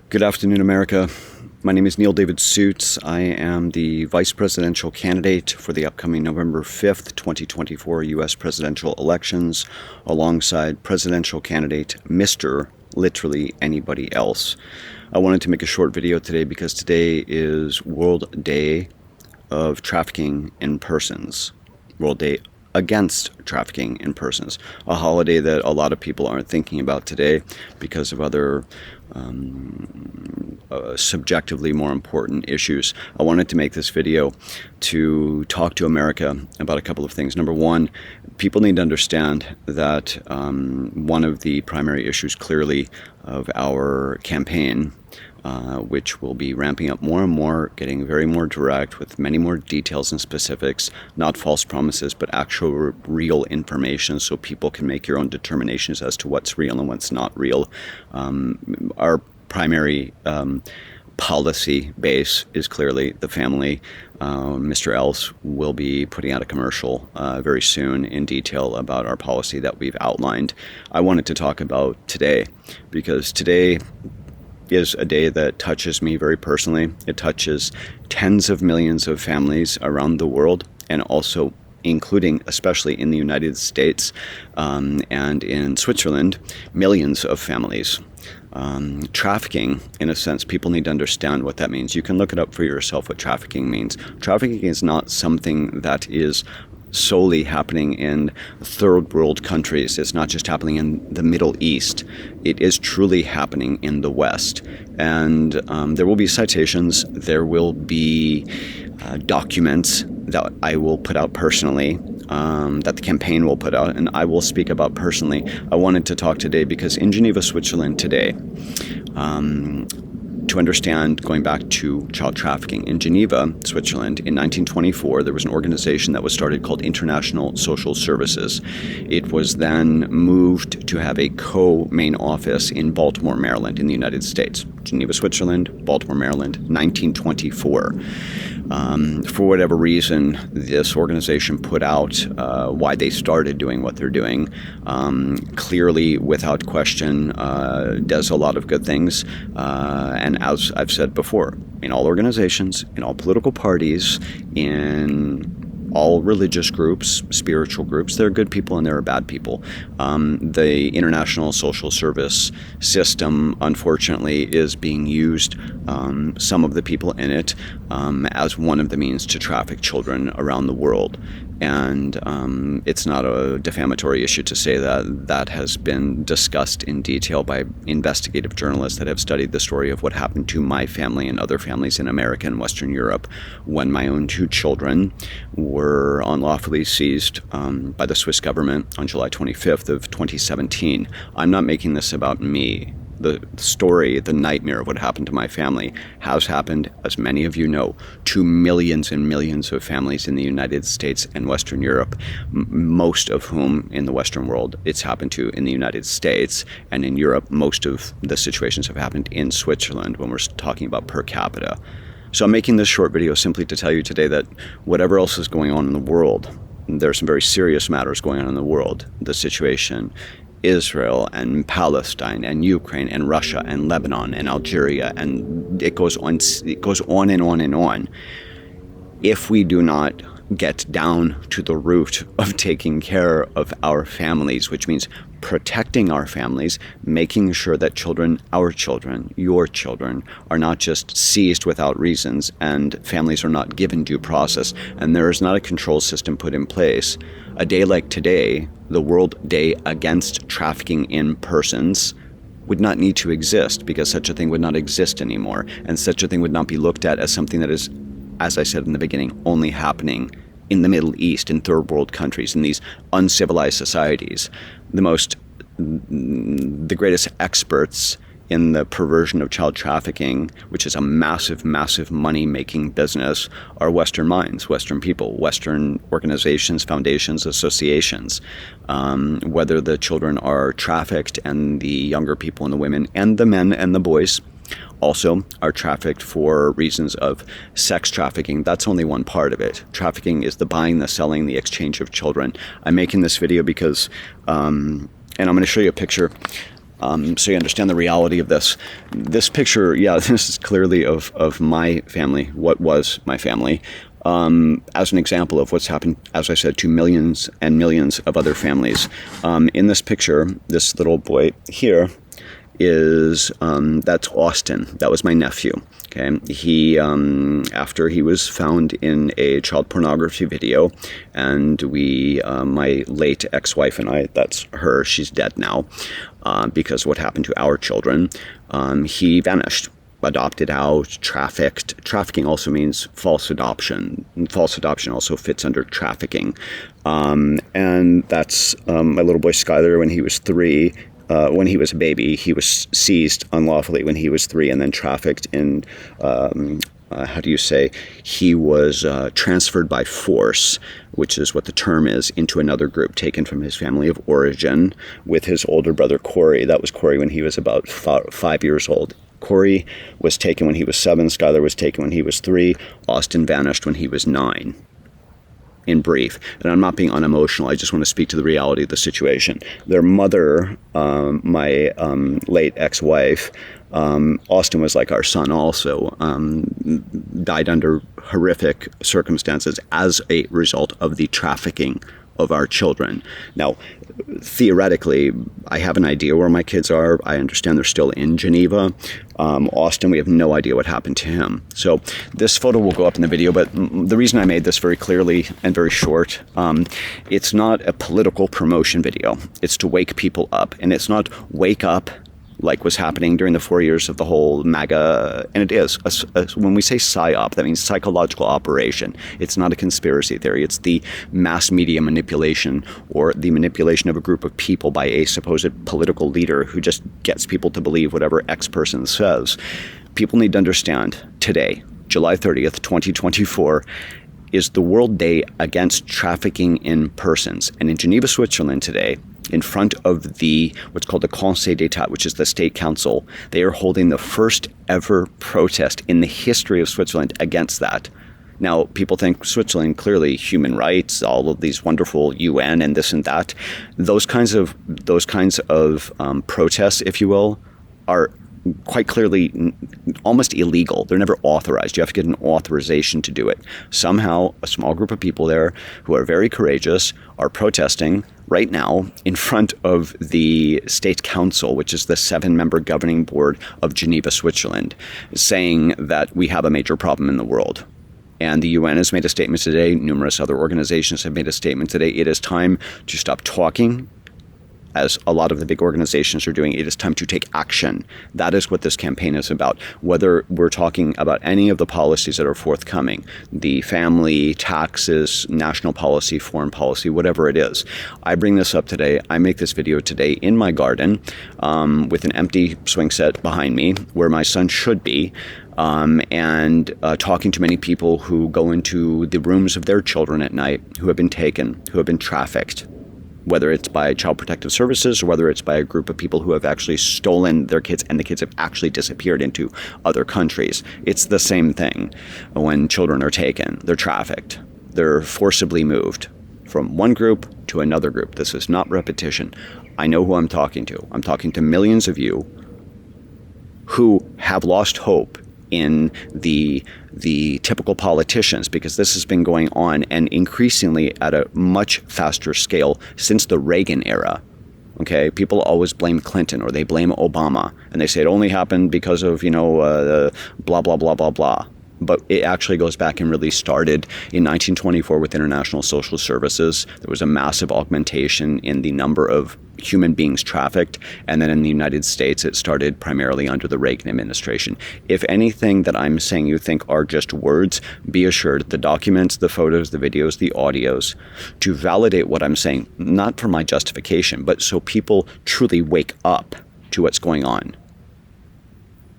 Good afternoon, America. My name is Neal David Sutz. I am the vice presidential candidate for the upcoming November 5th, 2024 U.S. presidential elections, alongside presidential candidate Mr. Literally Anybody Else. I wanted to make a short video today because today is World Day of Trafficking in Persons. World Day against trafficking in persons, a holiday that a lot of people aren't thinking about today because of other subjectively more important issues. I wanted to make this video to talk to America about a couple of things. Number one, people need to understand that one of the primary issues clearly of our campaign, which will be ramping up more and more, getting very more direct with many more details and specifics, not false promises, but actual real information so people can make your own determinations as to what's real and what's not real. Our primary policy base is clearly the family. Mr. Else will be putting out a commercial very soon in detail about our policy that we've outlined. I wanted to talk about today because today is a day that touches me very personally. It touches tens of millions of families around the world, and also including, especially in the United States and in Switzerland, millions of families. Trafficking, in a sense, people need to understand what that means. You can look it up for yourself what trafficking means. Trafficking is not something that is solely happening in third world countries. It's not just happening in the Middle East. It is truly happening in the West. And there will be citations, there will be documents that I will put out personally, that the campaign will put out, and I will speak about personally. I wanted to talk today because in Geneva, Switzerland today, to understand, going back to child trafficking, in Geneva, Switzerland, in 1924, there was an organization that was started called International Social Services. It was then moved to have a co-main office in Baltimore, Maryland, in the United States. Geneva, Switzerland, Baltimore, Maryland, 1924. For whatever reason, this organization put out why they started doing what they're doing. Clearly, without question, does a lot of good things. And as I've said before, in all organizations, in all political parties, in all religious groups, spiritual groups, there are good people and there are bad people. The international social service system, unfortunately, is being used, some of the people in it, as one of the means to traffic children around the world. And it's not a defamatory issue to say that that has been discussed in detail by investigative journalists that have studied the story of what happened to my family and other families in America and Western Europe when my own two children were unlawfully seized by the Swiss government on July 25th of 2017. I'm not making this about me. The story, the nightmare of what happened to my family has happened, as many of you know, to millions and millions of families in the United States and Western Europe, most of whom in the Western world it's happened to in the United States, and in Europe most of the situations have happened in Switzerland when we're talking about per capita. So I'm making this short video simply to tell you today that whatever else is going on in the world, there are some very serious matters going on in the world. The situation Israel and Palestine and Ukraine and Russia and Lebanon and Algeria, and it goes on and on and on. If we do not get down to the root of taking care of our families, which means protecting our families, making sure that children, our children, your children, are not just seized without reasons and families are not given due process, and there is not a control system put in place, a day like today, the World Day Against Trafficking in Persons, would not need to exist, because such a thing would not exist anymore, and such a thing would not be looked at as something that is, as I said in the beginning, only happening in the Middle East, in third world countries, in these uncivilized societies. The greatest experts in the perversion of child trafficking, which is a massive, massive money-making business, are Western minds, Western people, Western organizations, foundations, associations. Whether the children are trafficked and the younger people and the women and the men and the boys also are trafficked for reasons of sex trafficking. That's only one part of it. Trafficking is the buying, the selling, the exchange of children. I'm making this video because, and I'm going to show you a picture. So you understand the reality of this. This picture, this is clearly of my family, what was my family, as an example of what's happened, as I said, to millions and millions of other families. In this picture, this little boy here is, that's Austin. That was my nephew. Okay, he, after he was found in a child pornography video, and my late ex-wife and I, that's her, she's dead now, because what happened to our children, he vanished, adopted out, trafficked. Trafficking also means false adoption. False adoption also fits under trafficking. And that's my little boy Skylar when he was 3. When he was a baby, he was seized unlawfully when he was 3 and then trafficked in, he was transferred by force, which is what the term is, into another group, taken from his family of origin with his older brother Corey. That was Corey when he was about 5 years old. Corey was taken when he was 7, Skylar was taken when he was 3, Austin vanished when he was 9. In brief, and I'm not being unemotional, I just want to speak to the reality of the situation. Their mother, my late ex-wife, Austin was like our son also, died under horrific circumstances as a result of the trafficking of our children. Now, theoretically, I have an idea where my kids are. I understand they're still in Geneva. Austin, we have no idea what happened to him. So this photo will go up in the video, but the reason I made this very clearly and very short, it's not a political promotion video. It's to wake people up, and it's not wake up like was happening during the 4 years of the whole MAGA, and it is. When we say PSYOP, that means psychological operation. It's not a conspiracy theory. It's the mass media manipulation, or the manipulation of a group of people by a supposed political leader who just gets people to believe whatever X person says. People need to understand today, July 30th, 2024, is the World Day Against Trafficking in Persons. And in Geneva, Switzerland today, in front of the what's called the Conseil d'État, which is the state council, they are holding the first ever protest in the history of Switzerland against that. Now, people think Switzerland, clearly human rights, all of these wonderful UN and this and that. Those kinds of protests, if you will, are quite clearly almost illegal. They're never authorized. You have to get an authorization to do it. Somehow, a small group of people there who are very courageous are protesting right now in front of the State Council, which is the 7-member governing board of Geneva, Switzerland, saying that we have a major problem in the world. And the UN has made a statement today. Numerous other organizations have made a statement today. It is time to stop talking, as a lot of the big organizations are doing. It is time to take action. That is what this campaign is about. Whether we're talking about any of the policies that are forthcoming, the family, taxes, national policy, foreign policy, whatever it is. I bring this up today. I make this video today in my garden with an empty swing set behind me where my son should be. And talking to many people who go into the rooms of their children at night who have been taken, who have been trafficked, whether it's by Child Protective Services or whether it's by a group of people who have actually stolen their kids and the kids have actually disappeared into other countries. It's the same thing. When children are taken, they're trafficked. They're forcibly moved from one group to another group. This is not repetition. I know who I'm talking to. I'm talking to millions of you who have lost hope in the typical politicians, because this has been going on and increasingly at a much faster scale since the Reagan era. Okay, people always blame Clinton or they blame Obama, and they say it only happened because of, blah, blah, blah, blah, blah. But it actually goes back and really started in 1924 with international social services. There was a massive augmentation in the number of human beings trafficked. And then in the United States, it started primarily under the Reagan administration. If anything that I'm saying you think are just words, be assured the documents, the photos, the videos, the audios, to validate what I'm saying, not for my justification, but so people truly wake up to what's going on.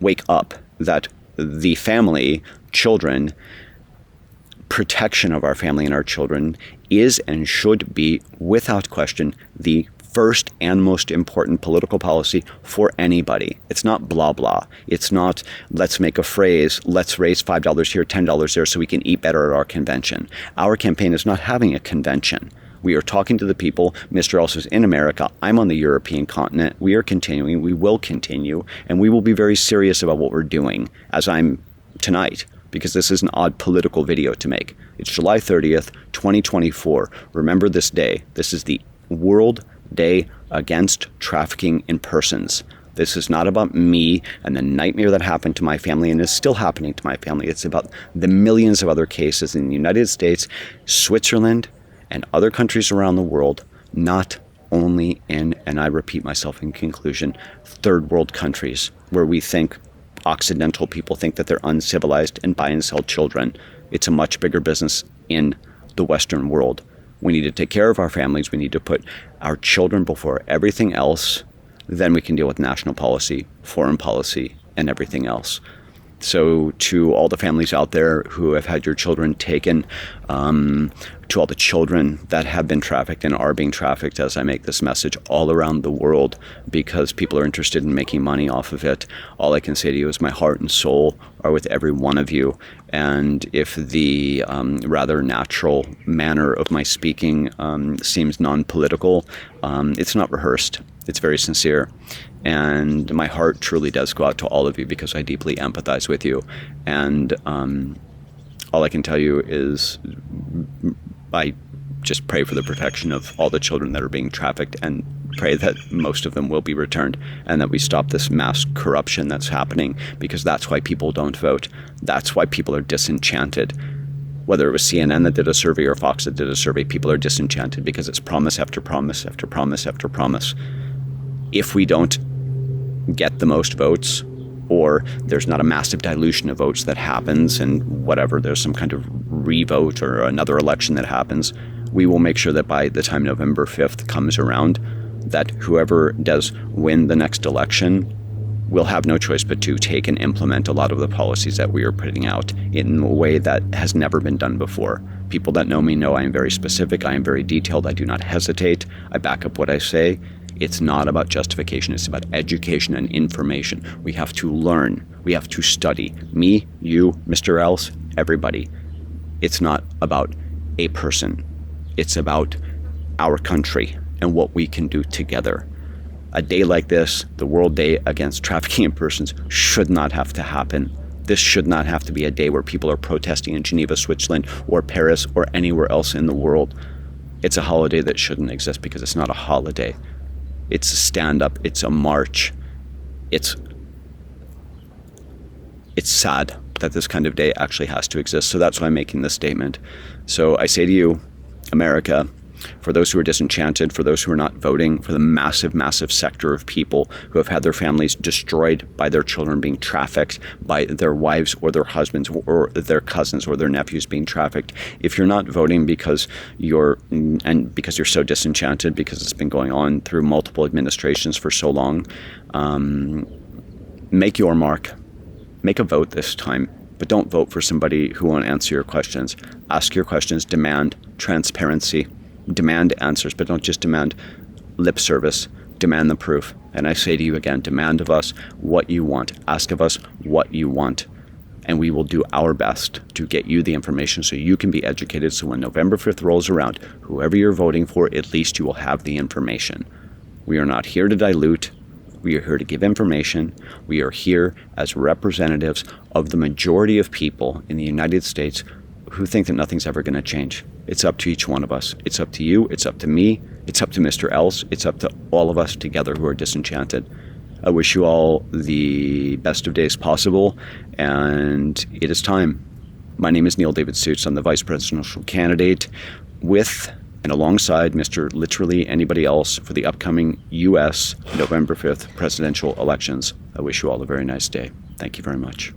Wake up that the family, children, protection of our family and our children is and should be, without question, the first and most important political policy for anybody. It's not blah, blah. It's not, let's make a phrase, let's raise $5 here, $10 there so we can eat better at our convention. Our campaign is not having a convention. We are talking to the people. Mr. Else is in America. I'm on the European continent. We are continuing. We will continue. And we will be very serious about what we're doing, as I'm tonight, because this is an odd political video to make. It's July 30th, 2024. Remember this day. This is the World Day Against Trafficking in Persons. This is not about me and the nightmare that happened to my family and is still happening to my family. It's about the millions of other cases in the United States, Switzerland, and other countries around the world, not only in, and I repeat myself in conclusion, third world countries where we think Occidental people think that they're uncivilized and buy and sell children. It's a much bigger business in the Western world. We need to take care of our families. We need to put our children before everything else. Then we can deal with national policy, foreign policy, and everything else. So to all the families out there who have had your children taken, to all the children that have been trafficked and are being trafficked as I make this message all around the world because people are interested in making money off of it, all I can say to you is my heart and soul are with every one of you. And if the rather natural manner of my speaking seems non-political, it's not rehearsed. It's very sincere. And my heart truly does go out to all of you because I deeply empathize with you. And all I can tell you is I just pray for the protection of all the children that are being trafficked and pray that most of them will be returned and that we stop this mass corruption that's happening, because that's why people don't vote. That's why people are disenchanted. Whether it was CNN that did a survey or Fox that did a survey, people are disenchanted because it's promise after promise after promise after promise. If we don't get the most votes, or there's not a massive dilution of votes that happens and whatever, there's some kind of revote or another election that happens, we will make sure that by the time November 5th comes around, that whoever does win the next election will have no choice but to take and implement a lot of the policies that we are putting out in a way that has never been done before. People that know me know I am very specific, I am very detailed, I do not hesitate, I back up what I say. It's not about justification, it's about education and information. We have to learn, we have to study. Me, you, Mr. Else, everybody. It's not about a person. It's about our country and what we can do together. A day like this, the World Day Against Trafficking in Persons, should not have to happen. This should not have to be a day where people are protesting in Geneva, Switzerland, or Paris, or anywhere else in the world. It's a holiday that shouldn't exist because it's not a holiday. It's a stand-up, it's a march. It's sad that this kind of day actually has to exist. So that's why I'm making this statement. So I say to you, America, for those who are disenchanted, for those who are not voting, for the massive, massive sector of people who have had their families destroyed by their children being trafficked, by their wives or their husbands or their cousins or their nephews being trafficked. If you're not voting because you're so disenchanted, because it's been going on through multiple administrations for so long, make your mark. Make a vote this time. But don't vote for somebody who won't answer your questions. Ask your questions, demand transparency. Demand answers, but don't just demand lip service. Demand the proof. And I say to you again, demand of us what you want. Ask of us what you want. And we will do our best to get you the information so you can be educated. So when November 5th rolls around, whoever you're voting for, at least you will have the information. We are not here to dilute. We are here to give information. We are here as representatives of the majority of people in the United States who think that nothing's ever going to change. It's up to each one of us. It's up to you. It's up to me. It's up to Mr. Else. It's up to all of us together who are disenchanted. I wish you all the best of days possible, and it is time. My name is Neal David Sutz. I'm the vice presidential candidate with and alongside Mr. Literally Anybody Else for the upcoming U.S. November 5th presidential elections. I wish you all a very nice day. Thank you very much.